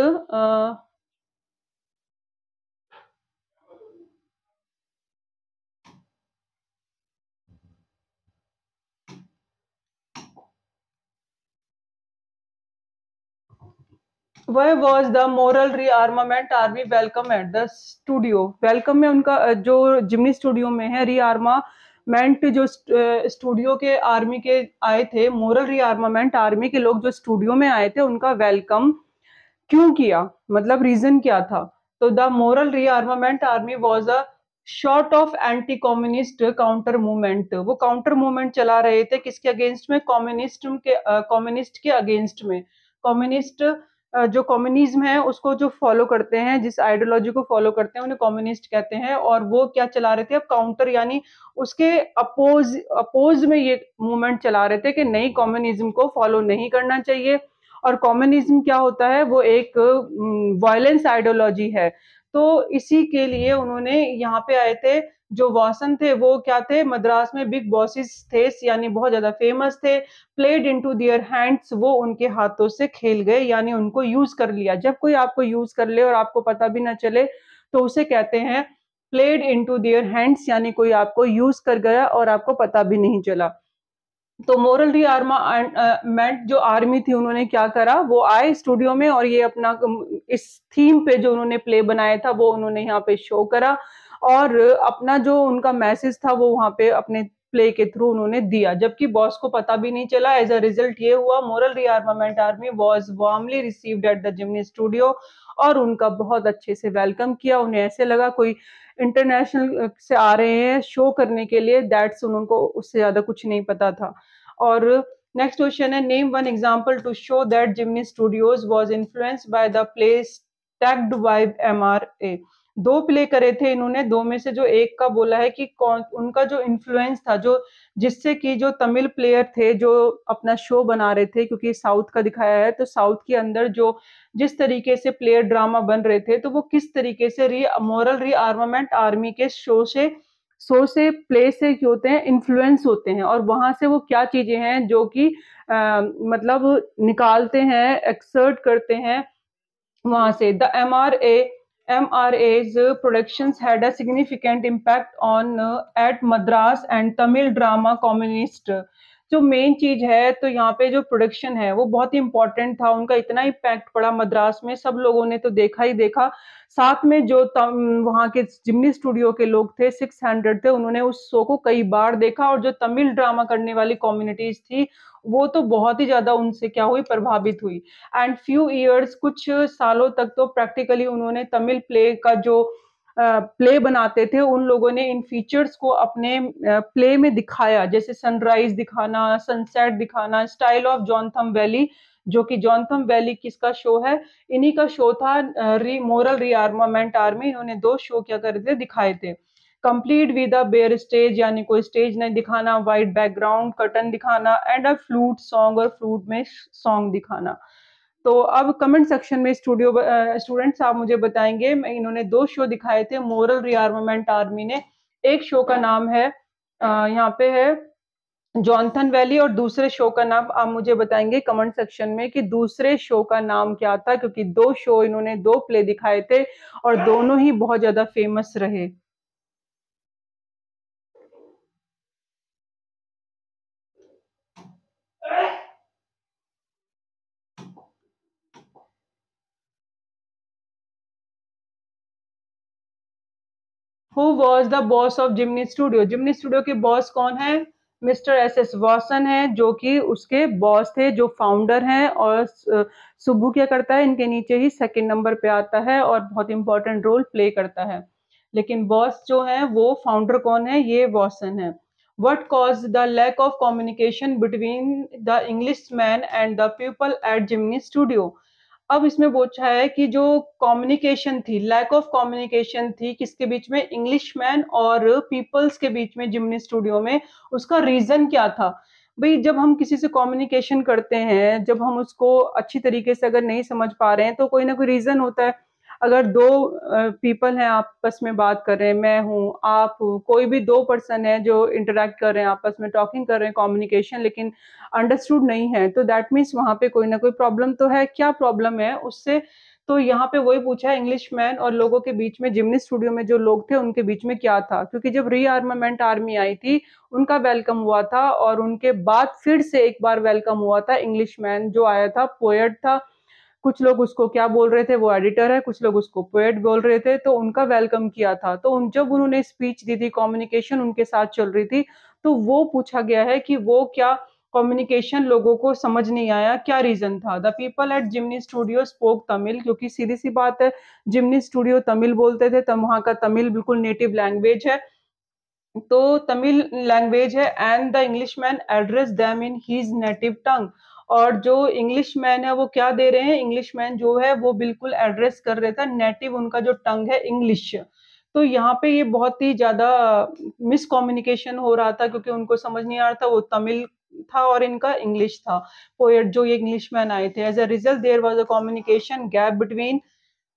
Why was the moral rearmament army welcome at the studio? Welcome में उनका जो जिमनी स्टूडियो में है, रीआर्मामेंट जो स्टूडियो के आर्मी के आए थे, मोरल रीआर्मामेंट आर्मी के लोग जो स्टूडियो में आए थे उनका वेलकम क्यों किया, मतलब रीजन क्या था। तो the moral rearmament army was a short of anti communist counter movement, वो काउंटर मूवमेंट चला रहे थे किसके अगेंस्ट में, कम्युनिस्ट के अगेंस्ट में। कम्युनिस्ट जो कम्युनिज्म है उसको जो फॉलो करते हैं, जिस आइडियोलॉजी को फॉलो करते हैं उन्हें कम्युनिस्ट कहते हैं, और वो क्या चला रहे थे, अब काउंटर यानी उसके अपोज अपोज में ये मूवमेंट चला रहे थे कि नई कम्युनिज्म को फॉलो नहीं करना चाहिए। और कम्युनिज्म क्या होता है, वो एक वायलेंस आइडियोलॉजी है। तो इसी के लिए उन्होंने यहाँ पे आए थे। जो वासन थे वो क्या थे, मद्रास में बिग बॉसेस थे, यानी बहुत ज्यादा फेमस थे। प्लेड इनटू देयर हैंड्स, वो उनके हाथों से खेल गए, यानी उनको यूज कर लिया। जब कोई आपको यूज कर ले और आपको पता भी ना चले तो उसे कहते हैं प्लेड इनटू देयर हैंड्स, यानी कोई आपको यूज कर गया और आपको पता भी नहीं चला। तो मोरल रीआर्मामेंट जो आर्मी थी, उन्होंने क्या करा, वो आए स्टूडियो में और ये अपना इस थीम पे जो उन्होंने प्ले बनाया था वो उन्होंने यहाँ पे शो करा, और अपना जो उनका मैसेज था वो वहां पे अपने प्ले के थ्रू उन्होंने दिया, जबकि बॉस को पता भी नहीं चला। एज अ रिजल्ट ये हुआ, moral rearmament army was warmly received at the Gemini studio, और उनका बहुत अच्छे से वेलकम किया। उन्हें ऐसे लगा कोई इंटरनेशनल से आ रहे हैं शो करने के लिए, दैट्स उनको उससे ज्यादा कुछ नहीं पता था। और नेक्स्ट क्वेश्चन है, name one example to show that Gemini studios was influenced by the place tagged by MRA. दो प्ले करे थे इन्होंने, दो में से जो एक का बोला है कि कौन उनका जो इन्फ्लुएंस था, जो जिससे कि जो तमिल प्लेयर थे जो अपना शो बना रहे थे, क्योंकि साउथ का दिखाया है तो साउथ के अंदर जो जिस तरीके से प्लेयर ड्रामा बन रहे थे, तो वो किस तरीके से मोरल रीआर्मामेंट आर्मी के शो से प्ले से क्या होते हैं, इन्फ्लुएंस होते हैं, और वहां से वो क्या चीजें हैं जो कि मतलब निकालते हैं, एक्सर्ट करते हैं वहां से। The MRA's productions had a significant impact on at Madras and Tamil drama communist। जो मेन चीज है, तो यहाँ पे जो प्रोडक्शन है वो बहुत ही इंपॉर्टेंट था, उनका इतना इम्पैक्ट पड़ा मद्रास में, सब लोगों ने तो देखा ही देखा। साथ में जो वहाँ के जिमनी स्टूडियो के लोग थे, 600 थे, उन्होंने उस शो को कई बार देखा, और जो तमिल ड्रामा करने वाली कम्युनिटीज थी वो तो बहुत ही ज्यादा उनसे क्या हुई, प्रभावित हुई। एंड फ्यू ईयर्स, कुछ सालों तक तो प्रैक्टिकली उन्होंने तमिल प्ले का जो प्ले बनाते थे, उन लोगों ने इन फीचर्स को अपने प्ले में दिखाया, जैसे सनराइज दिखाना, सनसेट दिखाना, स्टाइल ऑफ जॉनथम वैली, जो कि जॉनथम वैली किसका शो है, इन्हीं का शो था। मोरल रीआर्मामेंट आर्मी, इन्होंने दो शो क्या करे थे, दिखाए थे। Complete with a bare stage, यानी कोई स्टेज नहीं दिखाना, वाइट बैकग्राउंड कर्टन दिखाना, एंड अ फ्लूट सॉन्ग, और फ्लूट में सॉन्ग दिखाना। तो अब कमेंट सेक्शन में स्टूडेंट्स आप मुझे बताएंगे, इन्होंने दो शो दिखाए थे मोरल रीआर्मामेंट आर्मी ने। एक शो का नाम है यहाँ पे है जॉनथन वैली, और दूसरे शो का नाम आप मुझे बताएंगे कमेंट सेक्शन में कि दूसरे शो का नाम क्या था, क्योंकि दो शो इन्होंने दो प्ले दिखाए थे और दोनों ही बहुत ज्यादा फेमस रहे। Who was the boss of Jimny studio, Gemini studio के बॉस कौन है, मिस्टर SS वॉसन है, जो कि उसके बॉस थे, जो फाउंडर हैं। और सुब्बू क्या करता है, इनके नीचे ही सेकंड नंबर पे आता है और बहुत इंपॉर्टेंट रोल प्ले करता है। लेकिन बॉस जो है वो फाउंडर कौन है, ये वॉसन है। What caused the lack of communication between the Englishman and the people at Jimny Studio? अब इसमें पूछा है कि जो कम्युनिकेशन थी, लैक ऑफ कम्युनिकेशन थी किसके बीच में, इंग्लिशमैन और पीपल्स के बीच में जिमनी स्टूडियो में, उसका रीजन क्या था। भाई जब हम किसी से कम्युनिकेशन करते हैं, जब हम उसको अच्छी तरीके से अगर नहीं समझ पा रहे हैं तो कोई ना कोई रीजन होता है। अगर दो पीपल हैं आपस में बात कर रहे हैं, मैं हूँ आप हूँ, कोई भी दो पर्सन है जो इंटरेक्ट कर रहे हैं, आपस में टॉकिंग कर रहे हैं, कम्युनिकेशन, लेकिन अंडरस्टूड नहीं है, तो दैट मीन्स वहां पे कोई ना कोई प्रॉब्लम तो है। क्या प्रॉब्लम है उससे, तो यहाँ पे वही पूछा है, इंग्लिशमैन और लोगों के बीच में, जिमनी स्टूडियो में जो लोग थे उनके बीच में क्या था, क्योंकि जब रीआर्मामेंट आर्मी आई थी उनका वेलकम हुआ था, और उनके बाद फिर से एक बार वेलकम हुआ था इंग्लिशमैन जो आया था, पोएट था। कुछ लोग उसको क्या बोल रहे थे, वो एडिटर है, कुछ लोग उसको पोएट बोल रहे थे, तो उनका वेलकम किया था। तो जब उन्होंने स्पीच दी थी, कम्युनिकेशन उनके साथ चल रही थी, तो वो पूछा गया है कि वो क्या कम्युनिकेशन लोगों को समझ नहीं आया, क्या रीजन था। The people at Gemini studio spoke Tamil, क्योंकि सीधी सी बात है, जिमनी स्टूडियो तमिल बोलते थे, तब वहां का तमिल बिल्कुल नेटिव लैंग्वेज है, तो तमिल लैंग्वेज है। And the Englishman address them in his native tongue, और जो इंग्लिशमैन है वो क्या दे रहे हैं, इंग्लिशमैन जो है वो बिल्कुल एड्रेस कर रहे था, नेटिव उनका जो टंग है इंग्लिश। तो यहाँ पे ये बहुत ही ज्यादा मिसकम्युनिकेशन हो रहा था, क्योंकि उनको समझ नहीं आ रहा था, वो तमिल था और इनका इंग्लिश था। पोएट जो ये इंग्लिशमैन आए थे, as a result there was a communication gap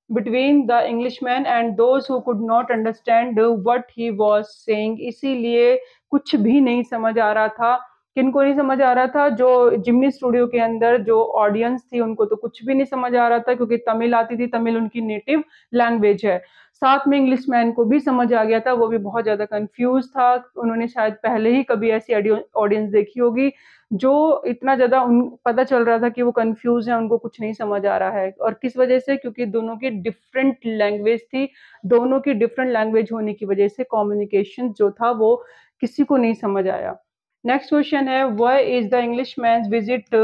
between the Englishman and those who could not understand what he was saying। इसीलिए कुछ भी नहीं समझ आ रहा था। किनको नहीं समझ आ रहा था? जो जिम्नी स्टूडियो के अंदर जो ऑडियंस थी उनको तो कुछ भी नहीं समझ आ रहा था, क्योंकि तमिल आती थी, तमिल उनकी नेटिव लैंग्वेज है। साथ में इंग्लिशमैन को भी समझ आ गया था, वो भी बहुत ज्यादा कंफ्यूज था। उन्होंने शायद पहले ही कभी ऐसी ऑडियंस देखी होगी जो इतना ज्यादा उन पता चल रहा था कि वो कंफ्यूज है, उनको कुछ नहीं समझ आ रहा है। और किस वजह से? क्योंकि दोनों की डिफरेंट लैंग्वेज थी। दोनों की डिफरेंट लैंग्वेज होने की वजह से कम्युनिकेशन जो था वो किसी को नहीं समझ आया। नेक्स्ट क्वेश्चन है, why is the Englishman's visit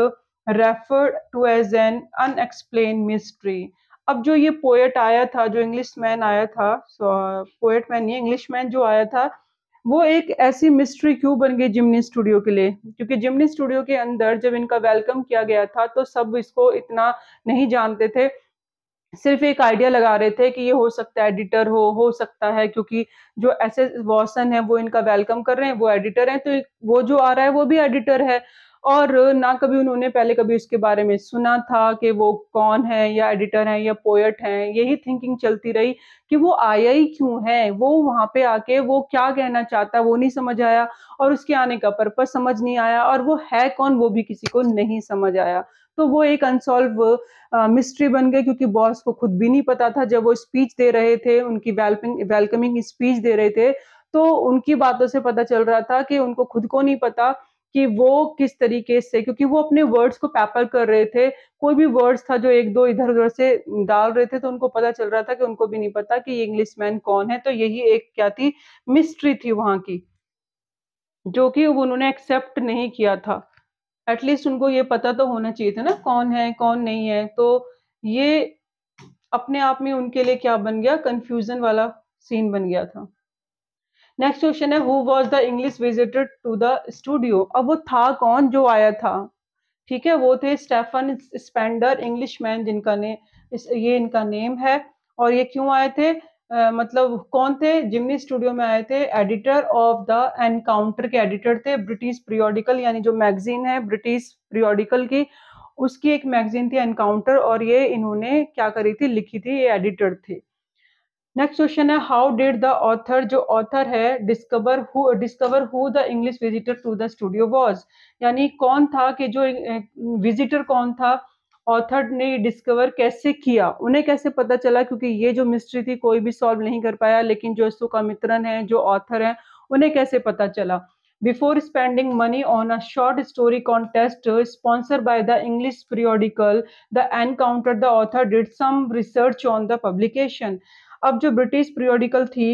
referred to as an unexplained mystery. अब जो ये पोएट आया था, जो इंग्लिशमैन आया था, पोएट मैन नहीं, इंग्लिशमैन जो आया था, वो एक ऐसी मिस्ट्री क्यों बन गई जिमनी स्टूडियो के लिए? क्योंकि जिमनी स्टूडियो के अंदर जब इनका वेलकम किया गया था तो सब इसको इतना नहीं जानते थे, सिर्फ एक आइडिया लगा रहे थे कि ये हो सकता है एडिटर हो सकता है, क्योंकि जो एस एस वॉसन है वो इनका वेलकम कर रहे हैं, वो एडिटर हैं, तो वो जो आ रहा है वो भी एडिटर है। और ना कभी उन्होंने पहले कभी उसके बारे में सुना था कि वो कौन है, या एडिटर है या पोएट है। यही थिंकिंग चलती रही कि वो आया ही क्यों है, वो वहां पे आके वो क्या कहना चाहता है वो नहीं समझ आया, और उसके आने का पर्पज समझ नहीं आया, और वो है कौन वो भी किसी को नहीं समझ आया। तो वो एक अनसॉल्व मिस्ट्री बन गई, क्योंकि बॉस को खुद भी नहीं पता था। जब वो स्पीच दे रहे थे, उनकी वेलकमिंग स्पीच दे रहे थे, तो उनकी बातों से पता चल रहा था कि उनको खुद को नहीं पता कि वो किस तरीके से, क्योंकि वो अपने वर्ड्स को पैपर कर रहे थे। कोई भी वर्ड्स था जो एक दो इधर उधर से डाल रहे थे, तो उनको पता चल रहा था कि उनको भी नहीं पता कि ये इंग्लिशमैन कौन है। तो यही एक क्या थी, मिस्ट्री थी वहां की, जो कि उन्होंने एक्सेप्ट नहीं किया था। एटलीस्ट उनको ये पता तो होना चाहिए था ना कौन है कौन नहीं है। तो ये अपने आप में उनके लिए क्या बन गया, कंफ्यूजन वाला सीन बन गया था। नेक्स्ट क्वेश्चन है, who was the English visitor to the studio. अब वो था कौन जो आया था? ठीक है, वो थे स्टेफन स्पेंडर इंग्लिशमैन, जिनका ने ये इनका नेम है। और ये क्यों आए थे? मतलब कौन थे? जिमनी स्टूडियो में आए थे। एडिटर ऑफ द एनकाउंटर के एडिटर थे। ब्रिटिश पीरियोडिकल यानी जो मैगजीन है ब्रिटिश पीरियोडिकल की, उसकी एक मैगजीन थी एनकाउंटर, और ये इन्होंने क्या करी थी, लिखी थी, ये एडिटर थे। नेक्स्ट क्वेश्चन है, हाउ डिड द ऑथर, जो ऑथर है, discover who the English visitor to the studio was. यानी कौन था कि जो विजिटर कौन था, ऑथर ने डिस्कवर कैसे किया, उन्हें कैसे पता चला? क्योंकि ये जो मिस्ट्री थी कोई भी सॉल्व नहीं कर पाया, लेकिन जो सुकामित्रन है, जो ऑथर है, उन्हें कैसे पता चला? Before spending money on a short story contest sponsor by the English periodical the Encounter, the author did some research on the publication. अब जो ब्रिटिश पीरियोडिकल थी,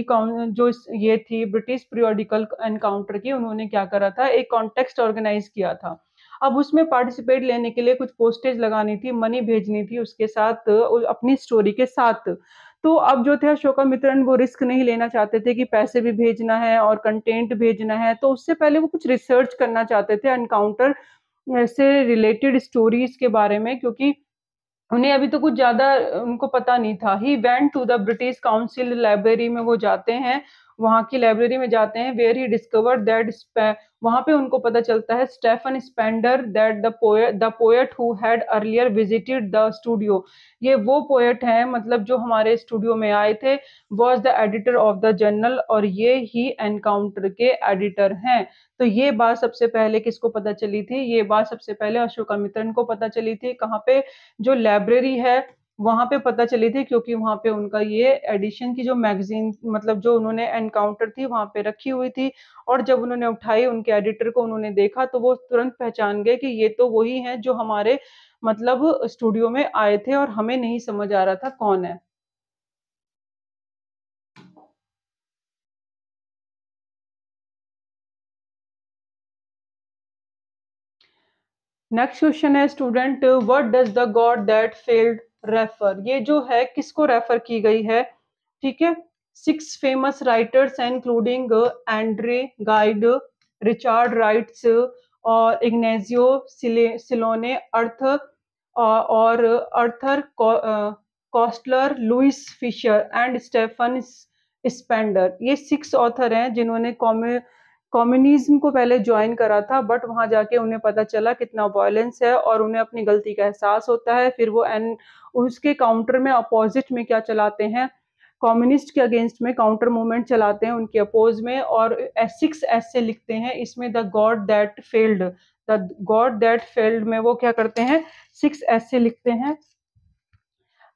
ये थी ब्रिटिश पीरियोडिकल एनकाउंटर की, उन्होंने क्या करा था, एक कॉन्टेक्स्ट ऑर्गेनाइज किया था। अब उसमें पार्टिसिपेट लेने के लिए कुछ पोस्टेज लगानी थी, मनी भेजनी थी उसके साथ, अपनी स्टोरी के साथ। तो अब जो थे अशोकामित्रन, वो रिस्क नहीं लेना चाहते थे कि पैसे भी भेजना है और कंटेंट भेजना है, तो उससे पहले वो कुछ रिसर्च करना चाहते थे एनकाउंटर से रिलेटेड स्टोरीज के बारे में, क्योंकि उन्हें अभी तो कुछ ज्यादा उनको पता नहीं था। He went to the British Council library में वो जाते हैं, वहां की लाइब्रेरी में जाते हैं, वेयर ही डिस्कवर्ड दैट, वहां पे उनको पता चलता है Stephen Spender that the poet who had earlier visited the studio. ये वो पोएट हैं, मतलब जो हमारे स्टूडियो में आए थे, was the editor of the journal, और ये ही एनकाउंटर के एडिटर हैं। तो ये बात सबसे पहले किसको पता चली थी? ये बात सबसे पहले अशोकामित्रन को पता चली थी। कहाँ पे? जो लाइब्रेरी है वहां पे पता चली थी, क्योंकि वहां पे उनका ये एडिशन की जो मैगजीन, मतलब जो उन्होंने एनकाउंटर थी वहां पे रखी हुई थी, और जब उन्होंने उठाई, उनके एडिटर को उन्होंने देखा, तो वो तुरंत पहचान गए कि ये तो वही हैं जो हमारे मतलब स्टूडियो में आए थे, और हमें नहीं समझ आ रहा था कौन है। नेक्स्ट क्वेश्चन है student, what does the God that failed refer. ये जो है किसको रेफर की गई है? ठीक है, six famous writers including Andre Gide, Richard Wrights, और इग्नेजियो सिलोने, और Arthur Koestler, Louis Fischer and Stephen Spender. ये सिक्स ऑथर हैं जिन्होंने कम्युनिज्म को पहले ज्वाइन करा था, बट वहाँ जाके उन्हें पता चला कितना वायलेंस है और उन्हें अपनी गलती का एहसास होता है। फिर वो एन उसके काउंटर में अपोजिट में क्या चलाते हैं, कम्युनिस्ट के अगेंस्ट में काउंटर मूवमेंट चलाते हैं उनके अपोज में, और 6 ऐसे लिखते हैं इसमें, the God that failed, the God that failed में वो क्या करते हैं, 6 ऐसे लिखते हैं।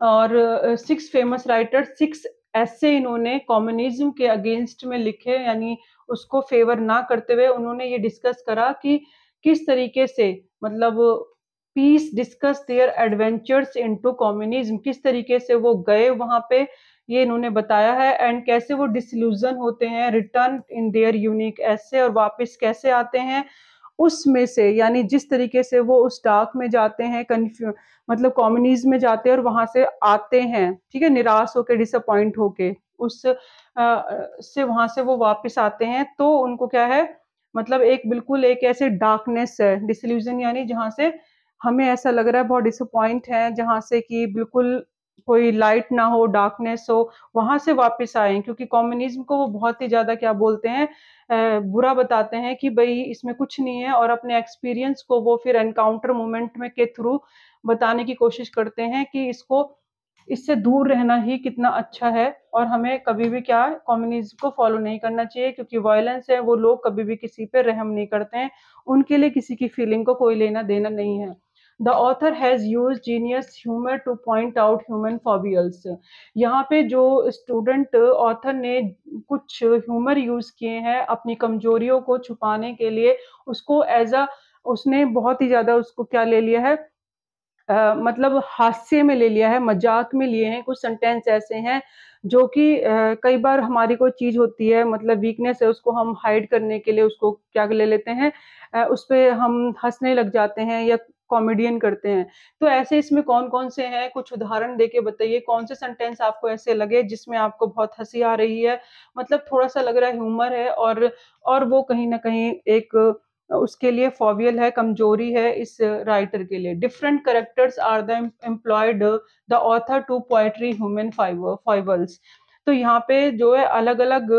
और 6 फेमस राइटर, 6 ऐसे इन्होंने कम्युनिज्म के अगेंस्ट में लिखे, यानी उसको फेवर ना करते हुए उन्होंने ये डिस्कस करा कि किस तरीके से, मतलब peace discuss their adventures into communism, किस तरीके से वो गए वहां पे, ये इन्होंने बताया है। एंड कैसे वो डिसल्यूजन होते हैं, रिटर्न इन देयर यूनिक ऐसे, और वापस कैसे आते हैं उसमें से, यानी जिस तरीके से वो उस डार्क में जाते हैं, मतलब कम्युनिज्म में जाते हैं और वहां से आते हैं, ठीक है, निराश होके, डिसअपॉइंट होके, उस से वहां से वो वापस आते हैं, तो उनको क्या है, मतलब एक बिल्कुल एक ऐसे डार्कनेस है, डिसल्यूजन, यानी जहां से हमें ऐसा लग रहा है बहुत डिसअपॉइंट है, जहां से कि बिल्कुल कोई लाइट ना हो, डार्कनेस हो, वहां से वापस आए, क्योंकि कम्युनिज्म को वो बहुत ही ज्यादा क्या बोलते हैं, बुरा बताते हैं कि भाई इसमें कुछ नहीं है, और अपने एक्सपीरियंस को वो फिर एनकाउंटर मूवमेंट में के थ्रू बताने की कोशिश करते हैं कि इसको, इससे दूर रहना ही कितना अच्छा है, और हमें कभी भी क्या कम्युनिज्म को फॉलो नहीं करना चाहिए, क्योंकि वायलेंस है, वो लोग कभी भी किसी पे रहम नहीं करते हैं, उनके लिए किसी की फीलिंग को कोई लेना देना नहीं है। The author has use genius humour to point out human foibles. यहाँ पे जो स्टूडेंट ऑथर ने कुछ ह्यूमर यूज किए हैं अपनी कमजोरियों को छुपाने के लिए, उसको एज अ, उसने बहुत ही ज्यादा उसको क्या ले लिया है, मतलब हास्य में ले लिया है, मजाक में लिए हैं। कुछ सेंटेंस ऐसे हैं जो कि कई बार हमारी कोई चीज होती है, मतलब वीकनेस है, उसको हम हाइड करने के लिए उसको क्या ले लेते हैं, उस पे हम हंसने लग जाते हैं या कॉमेडियन करते हैं। तो ऐसे इसमें कौन कौन से हैं, कुछ उदाहरण देके बताइए, कौन से सेंटेंस आपको ऐसे लगे जिसमें आपको बहुत हंसी आ रही है, मतलब थोड़ा सा लग रहा है ह्यूमर है, और वो कहीं ना कहीं एक उसके लिए फॉबियल है, कमजोरी है इस राइटर के लिए। Different characters are the employed the author to poetry human foibles. तो यहाँ पे जो है अलग अलग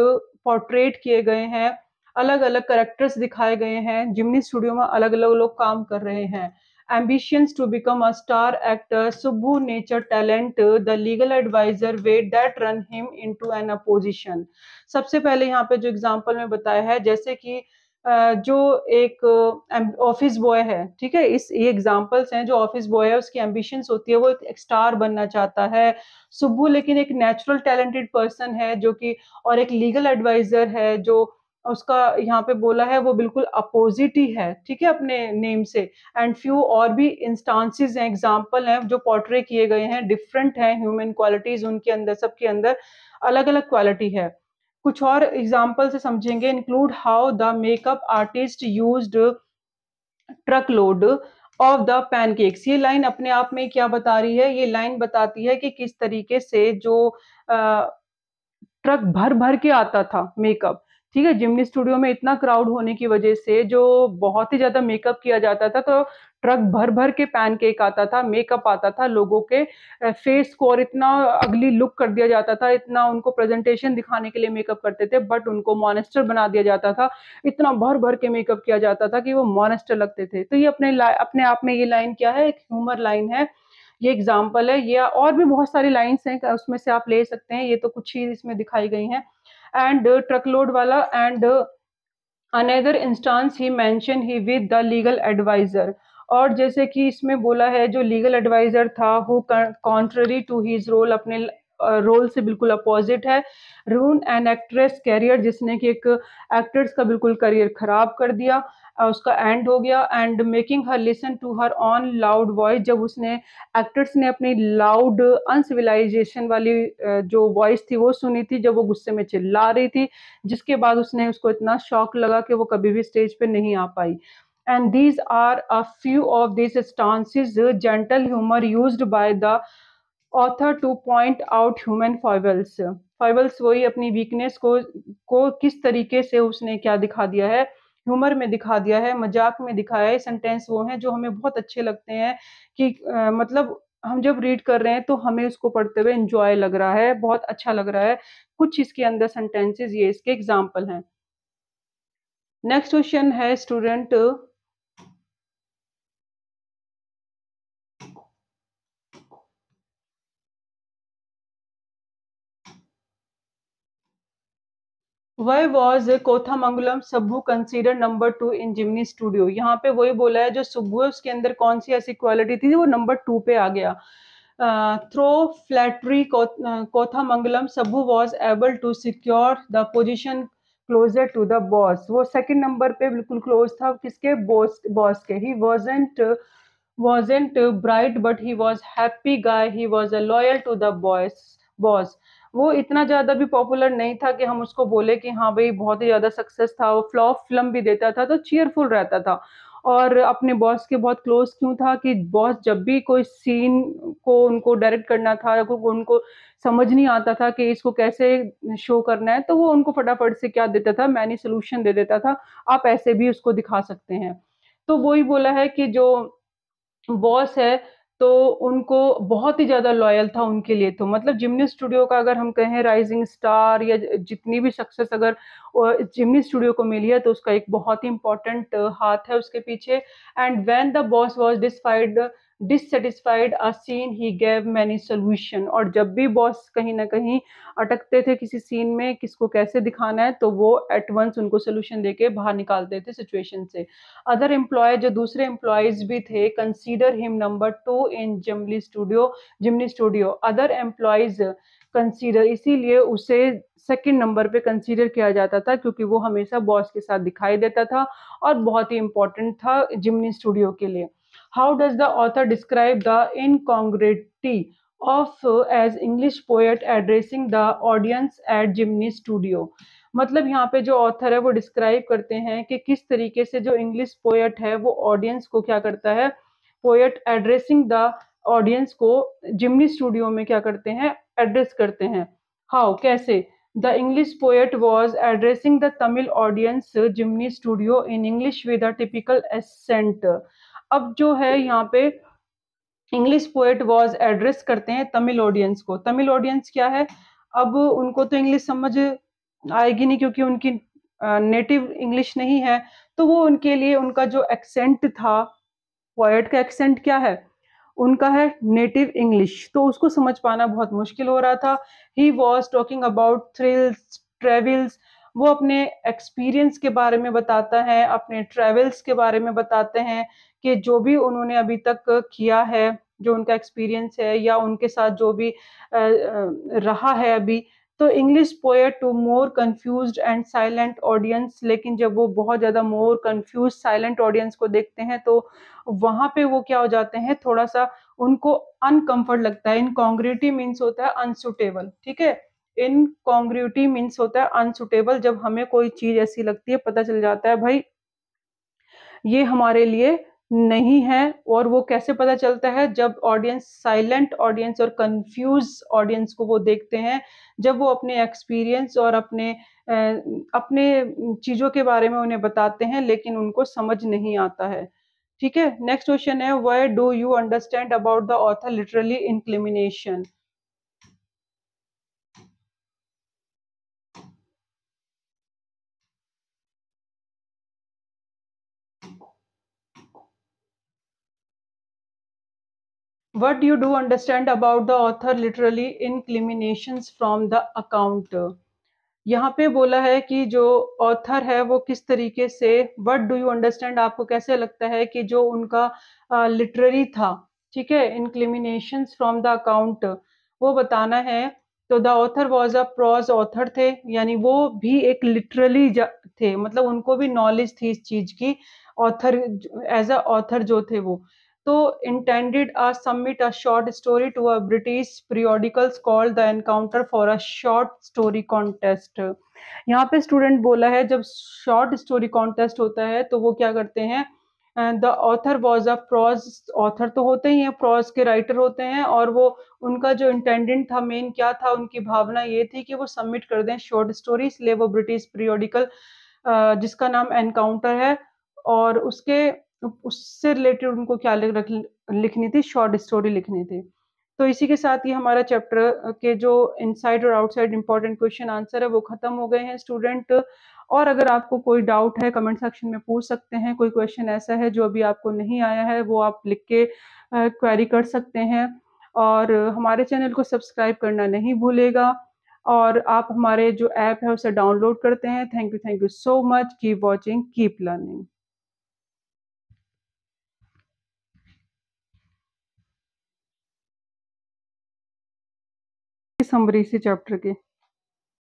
पोर्ट्रेट किए गए हैं, अलग अलग करेक्टर्स दिखाए गए हैं, जिमनी स्टूडियो में अलग अलग लोग काम कर रहे हैं। ambitions to become a star actor, Subbu nature talent, the legal advisor weight that run him into an opposition। सबसे पहले यहाँ पे जो एग्जांपल में बताया है, जैसे कि जो एक ऑफिस बॉय है, ठीक है, इस ये एग्जांपल्स हैं, जो ऑफिस बॉय है उसकी एम्बिशंस होती है, वो एक स्टार बनना चाहता है। सुब्बू लेकिन एक नेचुरल टैलेंटेड पर्सन है जो कि, और एक लीगल एडवाइजर है जो उसका यहाँ पे बोला है वो बिल्कुल अपोजिट ही है, ठीक है, अपने नेम से। एंड फ्यू और भी इंस्टांसेस हैं, एग्जांपल हैं जो पोर्ट्रे किए गए हैं, डिफरेंट हैं ह्यूमन क्वालिटीज उनके अंदर, सबके अंदर अलग अलग क्वालिटी है। कुछ और एग्जांपल से समझेंगे, include how the makeup artist used truck load of the pancakes. ये लाइन अपने आप में क्या बता रही है, ये लाइन बताती है कि किस तरीके से जो ट्रक भर भर के आता था मेकअप, ठीक है, जिमनी स्टूडियो में इतना क्राउड होने की वजह से जो बहुत ही ज्यादा मेकअप किया जाता था, तो ट्रक भर भर के पैनकेक आता था, मेकअप आता था, लोगों के फेस को और इतना अगली लुक कर दिया जाता था, इतना उनको प्रेजेंटेशन दिखाने के लिए मेकअप करते थे, बट उनको मॉनेस्टर बना दिया जाता था, इतना भर भर के मेकअप किया जाता था कि वो मॉनेस्टर लगते थे। तो ये अपने आप में ये लाइन क्या है, एक ह्यूमर लाइन है, ये एग्जाम्पल है। ये और भी बहुत सारी लाइन्स हैं, उसमें से आप ले सकते हैं, ये तो कुछ ही इसमें दिखाई गई हैं। एंड ट्रकलोड वाला, and another instance he mention he with the legal adviser. और जैसे कि इसमें बोला है जो लीगल एडवाइजर था, who contrary to his role, अपने रोल से बिल्कुल अपोजिट है। रून एन एक्ट्रेस कैरियर, जिसने कि एक एक्ट्रेस का बिल्कुल करियर खराब कर दिया, उसका एंड हो गया। And making her listen to her on loud voice, जब उसने एक्टर्स ने अपनी लाउड अनसिविलाइजेशन वाली जो वॉइस थी वो सुनी थी, जब वो गुस्से में चिल्ला रही थी, जिसके बाद उसको इतना शॉक लगा कि वो कभी भी स्टेज पे नहीं आ पाई। And these are a few of this stances gentle humour used by the author to point out human foibles. Foibles वही अपनी वीकनेस को किस तरीके से उसने क्या दिखा दिया है, ह्यूमर में दिखा दिया है, मजाक में दिखाया है। सेंटेंस वो हैं जो हमें बहुत अच्छे लगते हैं कि मतलब हम जब रीड कर रहे हैं तो हमें उसको पढ़ते हुए एंजॉय लग रहा है, बहुत अच्छा लग रहा है। कुछ इसके अंदर सेंटेंसेस ये इसके एग्जाम्पल हैं। नेक्स्ट क्वेश्चन है student, Why was Kothamangalam Subbu consider number 2 in Gemini studio? यहाँ पे वही बोला है, जो सुब्बू है उसके अंदर कौन सी ऐसी क्वालिटी थी वो नंबर 2 पे आ गया। Through flattery Kothamangalam Subbu was able to secure the position closer to the boss. वो सेकंड नंबर पे बिल्कुल क्लोज था किसके? बॉस बॉस के। ही wasn't bright but he was happy guy, he was a loyal to the boss। वो इतना ज़्यादा भी पॉपुलर नहीं था कि हम उसको बोले कि हाँ भाई बहुत ही ज़्यादा सक्सेस था, वो फ्लॉप फिल्म भी देता था तो चीयरफुल रहता था। और अपने बॉस के बहुत क्लोज क्यों था कि बॉस जब भी कोई सीन को उनको डायरेक्ट करना था, उनको समझ नहीं आता था कि इसको कैसे शो करना है, तो वो उनको फटाफट से क्या देता था, मैनी सोल्यूशन दे देता था, आप ऐसे भी उसको दिखा सकते हैं। तो वही बोला है कि जो बॉस है तो उनको बहुत ही ज़्यादा लॉयल था उनके लिए। तो मतलब जिम्नी स्टूडियो का अगर हम कहें राइजिंग स्टार या जितनी भी सक्सेस अगर जिम्नी स्टूडियो को मिली है तो उसका एक बहुत ही इंपॉर्टेंट हाथ है उसके पीछे। And when the boss was dissatisfied a scene he gave many solution. और जब भी बॉस कहीं ना कहीं अटकते थे किसी सीन में किसको कैसे दिखाना है तो वो एट वंस उनको सोल्यूशन देके बाहर निकालते थे सिचुएशन से। अदर एम्प्लॉय जो दूसरे एम्प्लॉयज भी थे consider him number 2 in Gemini studio. Other employees consider इसीलिए उसे सेकंड नंबर पे कंसीडर किया जाता था क्योंकि वो हमेशा बॉस के साथ दिखाई देता था और बहुत ही इंपॉर्टेंट था जिमनी स्टूडियो के लिए। How does the author describe the incongruity of as English poet addressing the audience at Gemini studio? मतलब यहाँ पे जो ऑथर है वो डिस्क्राइब करते हैं कि किस तरीके से जो इंग्लिश पोएट है वो ऑडियंस को क्या करता है, पोएट एड्रेसिंग द ऑडियंस को जिमनी स्टूडियो में क्या करते हैं, एड्रेस करते हैं। हाउ कैसे? The English poet was addressing the Tamil audience Gemini studio in English with a typical accent. अब जो है यहाँ पे इंग्लिश पोएट वॉज एड्रेस करते हैं तमिल ऑडियंस को। तमिल ऑडियंस क्या है? अब उनको तो इंग्लिश समझ आएगी नहीं क्योंकि उनकी नेटिव इंग्लिश नहीं है, तो वो उनके लिए उनका जो एक्सेंट था, पोएट का एक्सेंट क्या है, उनका है नेटिव इंग्लिश, तो उसको समझ पाना बहुत मुश्किल हो रहा था। He was talking about thrills travels. वो अपने एक्सपीरियंस के बारे में बताता है, अपने ट्रेवल्स के बारे में बताते हैं कि जो भी उन्होंने अभी तक किया है, जो उनका एक्सपीरियंस है या उनके साथ जो भी रहा है अभी। तो English poet to more confused and silent audience, लेकिन जब वो बहुत ज़्यादा मोर कंफ्यूज साइलेंट ऑडियंस को देखते हैं तो वहाँ पे वो क्या हो जाते हैं, थोड़ा-सा उनको अनकम्फर्ट लगता है। इनकॉन्ग्रुइटी मीन्स होता है अनसुटेबल, ठीक है? इनकॉन्ग्रुइटी मीन्स होता है अनसुटेबल, जब हमें कोई चीज़ ऐसी लगती है, पता चल जाता है भाई ये हमारे लिए नहीं है। और वो कैसे पता चलता है? जब ऑडियंस साइलेंट ऑडियंस और कंफ्यूज ऑडियंस को वो देखते हैं, जब वो अपने एक्सपीरियंस और अपने चीज़ों के बारे में उन्हें बताते हैं लेकिन उनको समझ नहीं आता है। ठीक है, नेक्स्ट क्वेश्चन है why do you understand about the author literally inclination? What do you do understand about the author literally inclinations from the account? यहाँ पे बोला है कि जो ऑथर है वो किस तरीके से, व्हाट डू यू अंडरस्टैंड आपको कैसे लगता है कि जो उनका लिटरेरी था, ठीक है, इंक्लिमिनेशंस फ्रॉम द अकाउंट वो बताना है। तो the author was a prose author थे, यानी वो भी एक लिटरली थे, मतलब उनको भी नॉलेज थी इस चीज की, ऑथर एज अ ऑथर जो थे वो। तो intended a submit a short story to a British periodicals called The Encounter for a short story contest। यहाँ पे स्टूडेंट बोला है जब शॉर्ट स्टोरी कॉन्टेस्ट होता है तो वो क्या करते हैं, the author was a prose, author तो होते ही हैं, प्रोज के राइटर होते हैं, और वो उनका जो इंटेंडेंट था, मेन क्या था, उनकी भावना ये थी कि वो सबमिट कर दें शॉर्ट स्टोरी, इसलिए वो ब्रिटिश पीरियोडिकल जिसका नाम एनकाउंटर है, और उसके उससे रिलेटेड उनको क्या लिखनी थी, शॉर्ट स्टोरी लिखनी थी। तो इसी के साथ ही हमारा चैप्टर के जो इनसाइड और आउटसाइड इंपॉर्टेंट क्वेश्चन आंसर है वो खत्म हो गए हैं स्टूडेंट। और अगर आपको कोई डाउट है कमेंट सेक्शन में पूछ सकते हैं, कोई क्वेश्चन ऐसा है जो अभी आपको नहीं आया है वो आप लिख के क्वेरी कर सकते हैं। और हमारे चैनल को सब्सक्राइब करना नहीं भूलेगा और आप हमारे जो ऐप है उसे डाउनलोड करते हैं। Thank you so much. Keep watching, keep learning. Summary इसी चैप्टर की।